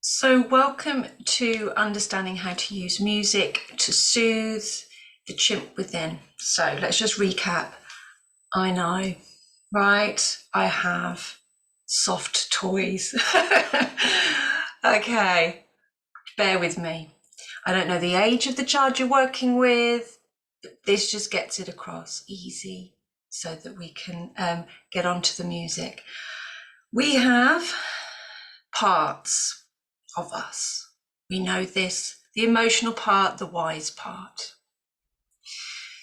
So welcome to understanding how to use music to soothe the chimp within. So let's just recap. I know, right? I have soft toys. Okay, bear with me. I don't know the age of the child you're working with, but this just gets it across easy so that we can get onto the music. We have parts of us. We know this, the emotional part, the wise part.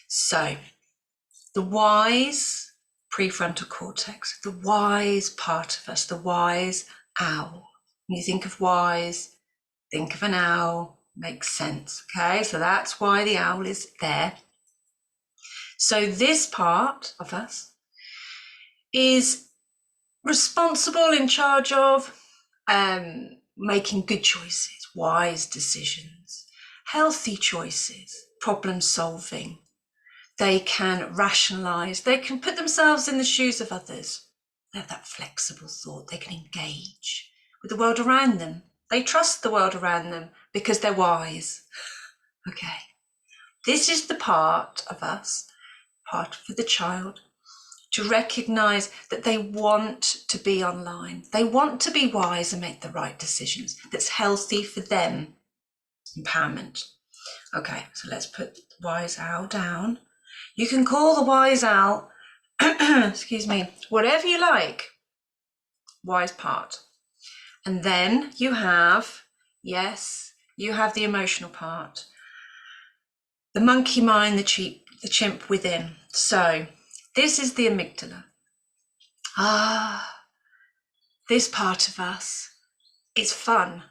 So the wise prefrontal cortex, the wise part of us, the wise owl. When you think of wise, think of an owl, makes sense. Okay, so that's why the owl is there. So this part of us is responsible, in charge of making good choices, wise decisions, healthy choices, problem solving. They can rationalize, they can put themselves in the shoes of others. They have that flexible thought. They can engage with the world around them. They trust the world around them because they're wise. Okay. This is the part of us, part for the child, to recognize that they want to be online. They want to be wise and make the right decisions. That's healthy for them. Empowerment. Okay, so let's put the wise owl down. You can call the wise owl, excuse me, whatever you like, wise part. And then you have, yes, you have the emotional part, the monkey mind, the chimp within. So this is the amygdala. This part of us is fun.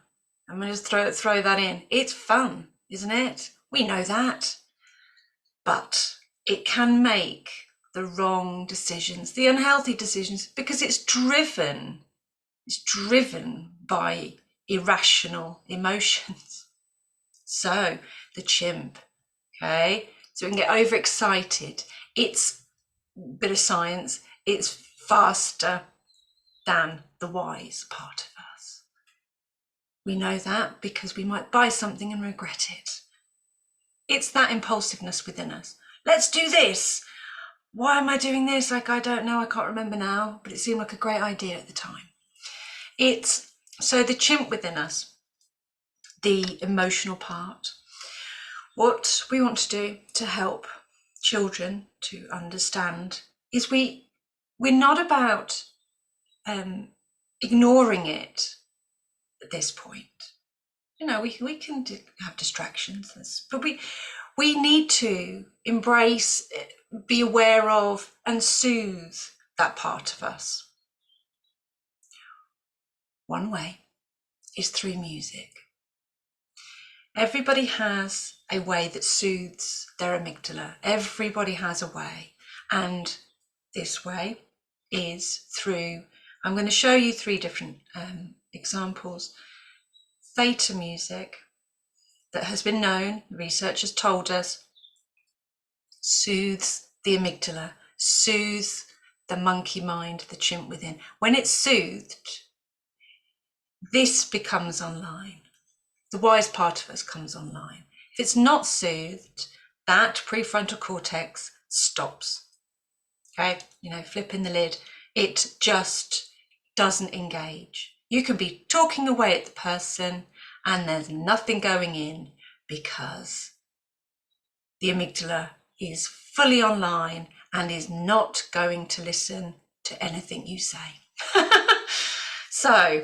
I'm going to throw that in. It's fun, isn't it? We know that. But it can make the wrong decisions, the unhealthy decisions, because it's driven by irrational emotions. So the chimp, okay? So we can get overexcited. It's a bit of science. It's faster than the wise part of us. We know that because we might buy something and regret it. It's that impulsiveness within us. Let's do this. Why am I doing this? Like, I don't know, I can't remember now, but it seemed like a great idea at the time. It's so the chimp within us, the emotional part. What we want to do to help children to understand is we're not about ignoring it at this point. You know, we can have distractions, but we need to embrace, be aware of, and soothe that part of us. One way is through music. Everybody has a way that soothes their amygdala. Everybody has a way. And this way is through, I'm going to show you three different examples. Theta music that has been known, research has told us, soothes the amygdala, soothes the monkey mind, the chimp within. When it's soothed, this becomes online. The wise part of us comes online. If it's not soothed, that prefrontal cortex stops. Okay, you know, flipping the lid, it just doesn't engage. You can be talking away at the person and there's nothing going in because the amygdala is fully online and is not going to listen to anything you say. So,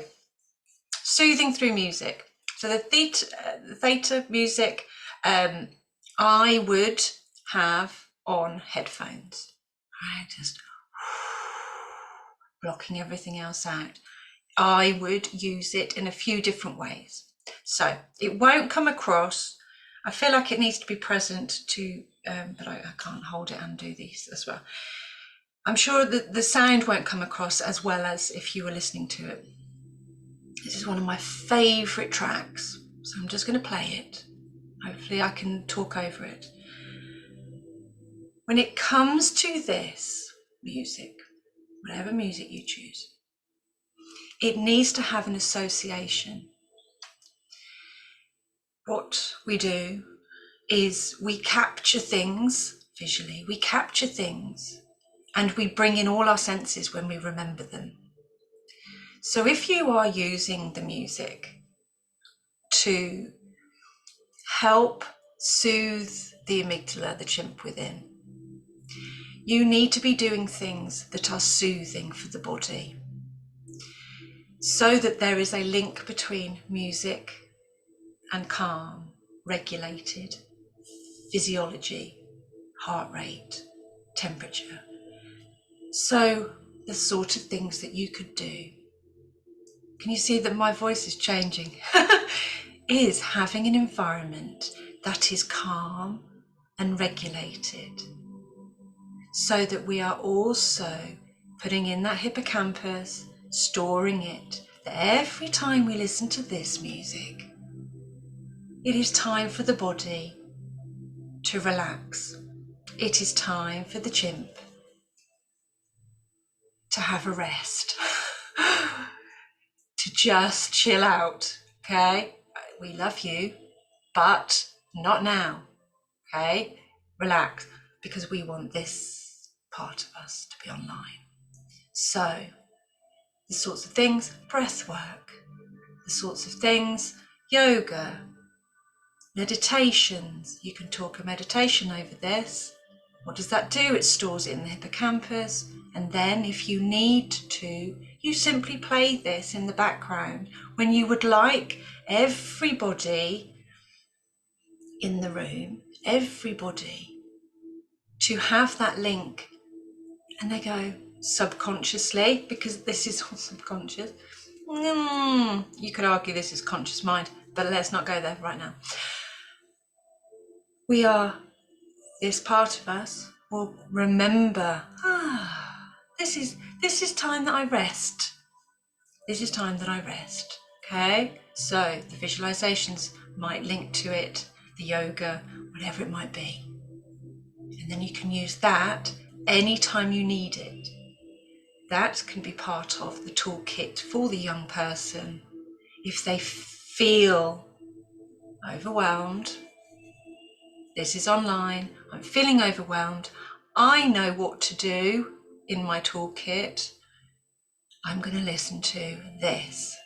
soothing through music. So the theta music, I would have on headphones, right? Just blocking everything else out. I would use it in a few different ways. So it won't come across. I feel like it needs to be present to, but I can't hold it and do these as well. I'm sure that the sound won't come across as well as if you were listening to it. This is one of my favourite tracks, so I'm just going to play it. Hopefully I can talk over it. When it comes to this music, whatever music you choose, it needs to have an association. what we do is we capture things visually, we capture things, and we bring in all our senses when we remember them. So if you are using the music to help soothe the amygdala, the chimp within, you need to be doing things that are soothing for the body, so that there is a link between music and calm, regulated physiology, heart rate, temperature. So the sort of things that you could do, can you see that my voice is changing? Is having an environment that is calm and regulated, so that we are also putting in that hippocampus, storing it, that every time we listen to this music, it is time for the body to relax. It is time for the chimp to have a rest, to just chill out, okay? We love you, but not now, okay? Relax, because we want this part of us to be online. So, the sorts of things, breath work, the sorts of things, yoga, meditations. You can talk a meditation over this. What does that do? It stores it in the hippocampus, and then if you need to, you simply play this in the background when you would like everybody in the room, everybody, to have that link. And they go subconsciously, because this is all subconscious. You could argue this is conscious mind, but let's not go there right now. This part of us will remember, this is time that I rest. This is time that I rest. Okay? So the visualizations might link to it, the yoga, whatever it might be. And then you can use that anytime you need it. That can be part of the toolkit for the young person. If they feel overwhelmed, this is online, I'm feeling overwhelmed, I know what to do in my toolkit, I'm going to listen to this.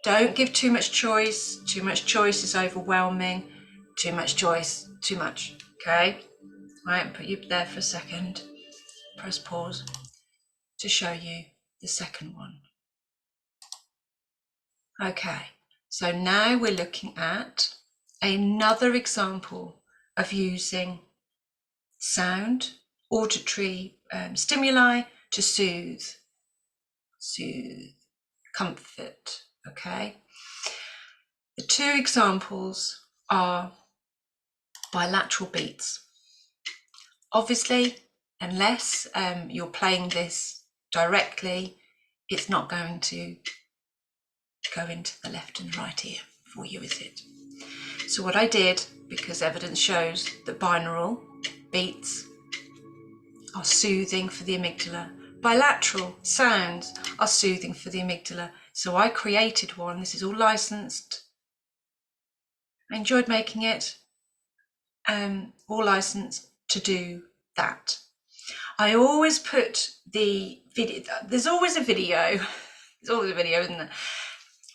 Don't give too much choice. Too much choice is overwhelming. Too much choice, too much, okay? Right, put you there for a second. Press pause to show you the second one. Okay, so now we're looking at another example of using sound, auditory stimuli to soothe, comfort, okay? The two examples are bilateral beats. Obviously, unless you're playing this directly, it's not going to go into the left and the right ear for you, is it? So what I did, because evidence shows that binaural beats are soothing for the amygdala, bilateral sounds are soothing for the amygdala. So I created one. This is all licensed. I enjoyed making it. All licensed to do that. I always put the video. There's always a video. There's always a video, isn't there?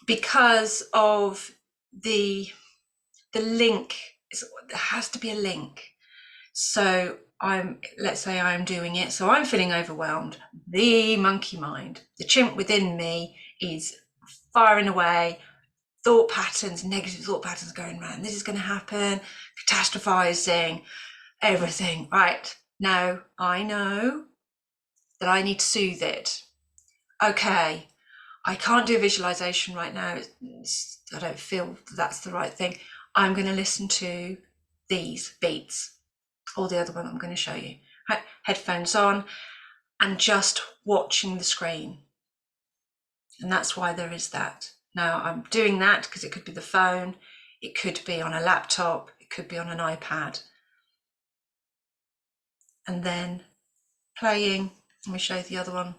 Because of the link. There has to be a link. So let's say I'm doing it. So I'm feeling overwhelmed. The monkey mind, the chimp within me is firing away. Thought patterns, negative thought patterns going around. This is going to happen. Catastrophizing, everything. Right. Now I know that I need to soothe it. Okay. I can't do a visualization right now. I don't feel that's the right thing. I'm going to listen to these beats, or the other one I'm going to show you. Right, headphones on and just watching the screen. And that's why there is that. Now I'm doing that because it could be the phone, it could be on a laptop, it could be on an iPad. And then playing, let me show you the other one.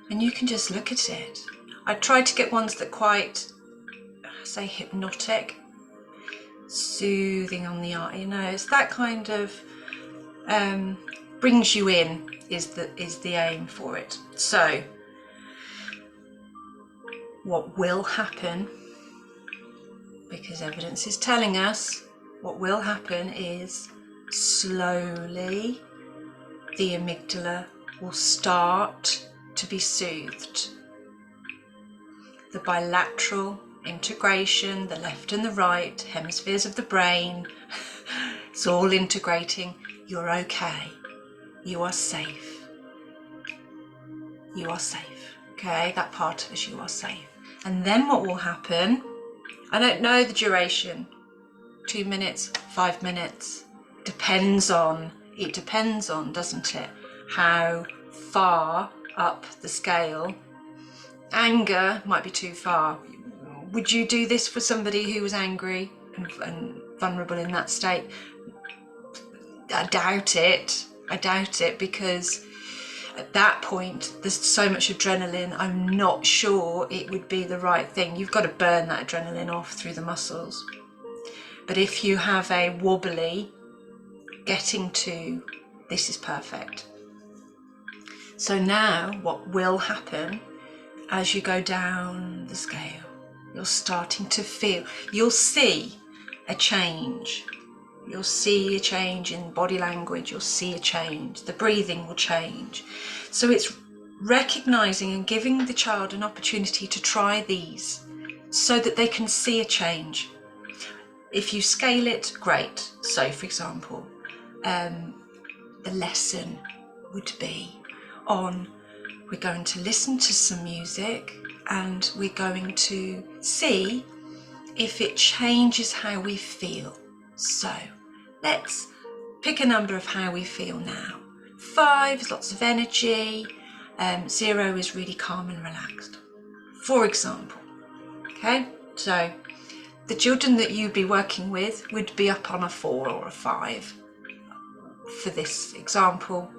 And you can just look at it. I try to get ones that quite, say, hypnotic, soothing on the eye, you know, it's that kind of brings you in is the aim for it. So what will happen, because evidence is telling us what will happen, is slowly the amygdala will start to be soothed. The bilateral integration, the left and the right hemispheres of the brain, it's all integrating. You're okay. You are safe. You are safe. Okay, that part of us, you are safe. And then what will happen, I don't know the duration, 2 minutes, 5 minutes, depends on, doesn't it, how far up the scale. Anger might be too far. Would you do this for somebody who was angry and vulnerable in that state? I doubt it, because at that point there's so much adrenaline, I'm not sure it would be the right thing. You've got to burn that adrenaline off through the muscles. But if you have a wobbly getting to, this is perfect. So now what will happen as you go down the scale, you're starting to feel, you'll see a change. You'll see a change in body language, you'll see a change, the breathing will change. So it's recognizing and giving the child an opportunity to try these so that they can see a change. If you scale it, great. So for example, the lesson would be on, we're going to listen to some music and we're going to see if it changes how we feel. So let's pick a number of how we feel now. 5 is lots of energy, 0 is really calm and relaxed, for example. Okay, so the children that you'd be working with would be up on a 4 or a 5 for this example.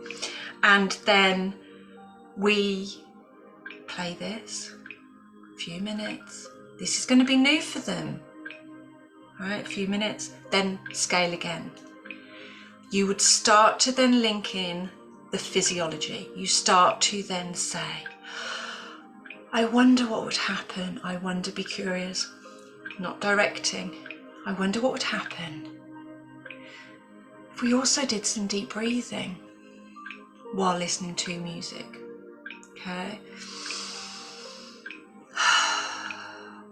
And then we play this a few minutes. This is going to be new for them. All right, a few minutes, then scale again. You would start to then link in the physiology. You start to then say, I wonder what would happen. I wonder, be curious, not directing. I wonder what would happen if we also did some deep breathing while listening to music. Okay.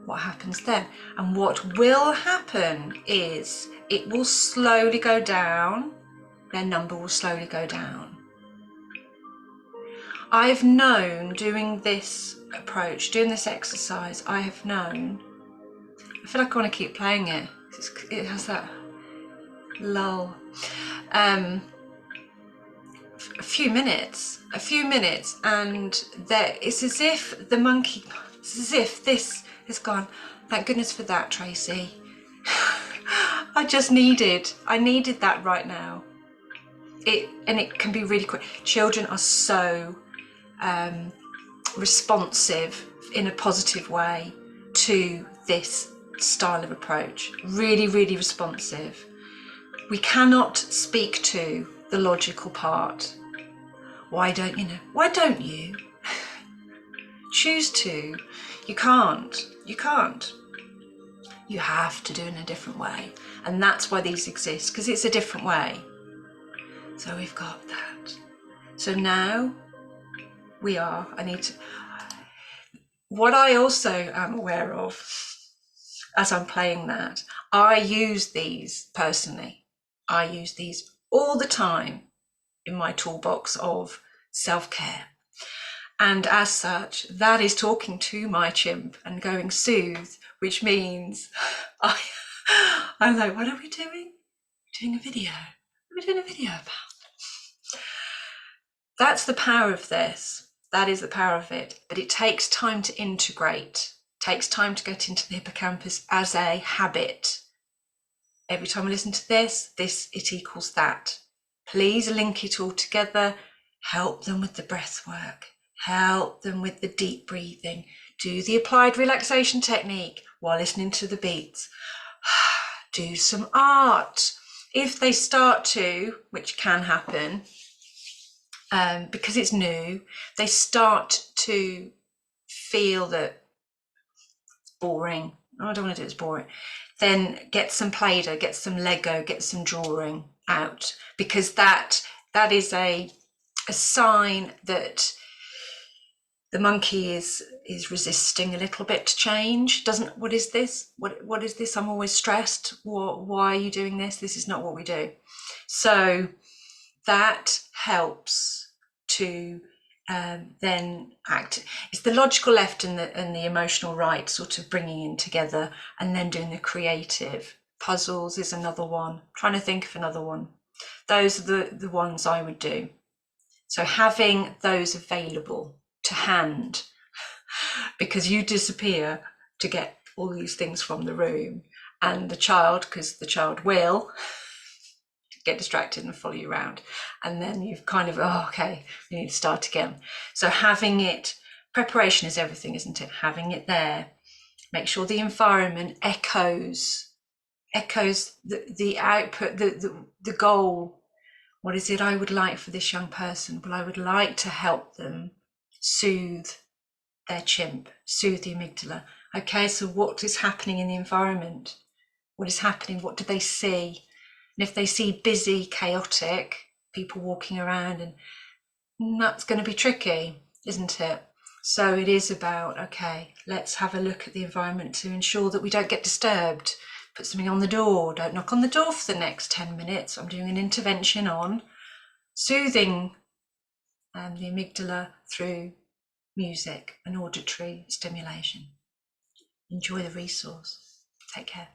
What happens then? And what will happen is it will slowly go down. Their number will slowly go down. I've known doing this approach, doing this exercise, I have known, I feel like I want to keep playing it. It has that lull. A few minutes, and it's as if the monkey, it's as if this has gone, thank goodness for that, Tracy. I needed that right now. And it can be really quick. Children are so responsive in a positive way to this style of approach. Really, really responsive. We cannot speak to the logical part. Why don't you? Choose to. You can't. You have to do it in a different way. And that's why these exist, because it's a different way. So we've got that. So now what I also am aware of as I'm playing that, I use these personally. I use these all the time in my toolbox of self-care. And as such, that is talking to my chimp and going soothe, which means I'm like, what are we doing? We're doing a video. What are we doing a video about? That's the power of this. That is the power of it. But it takes time to integrate. It takes time to get into the hippocampus as a habit. Every time I listen to this, it equals that. Please link it all together. Help them with the breath work. Help them with the deep breathing. Do the applied relaxation technique while listening to the beats. Do some art. If they start to, which can happen, because it's new, they start to feel that it's boring. Oh, I don't want to do it, it's boring. Then get some Play-Doh, get some Lego, get some drawing out, because that is a sign that the monkey is resisting a little bit to change. What is this? What is this? I'm always stressed. Why are you doing this? This is not what we do. So that helps to then act. It's the logical left and the emotional right sort of bringing in together, and then doing the creative. Puzzles is another one. I'm trying to think of another one. Those are the ones I would do. So having those available to hand, because you disappear to get all these things from the room, and the child, because the child will get distracted and follow you around, and then you've kind of, oh, okay, you need to start again. So having it, preparation is everything, isn't it? Having it there, make sure the environment echoes the output, the goal. What is it I would like for this young person? Well, I would like to help them soothe their chimp, soothe the amygdala. Okay, so what is happening in the environment? What is happening? What do they see? And if they see busy, chaotic people walking around, and that's going to be tricky, isn't it? So it is about, okay, let's have a look at the environment to ensure that we don't get disturbed. Put something on the door. Don't knock on the door for the next 10 minutes. I'm doing an intervention on soothing the amygdala through music and auditory stimulation. Enjoy the resource. Take care.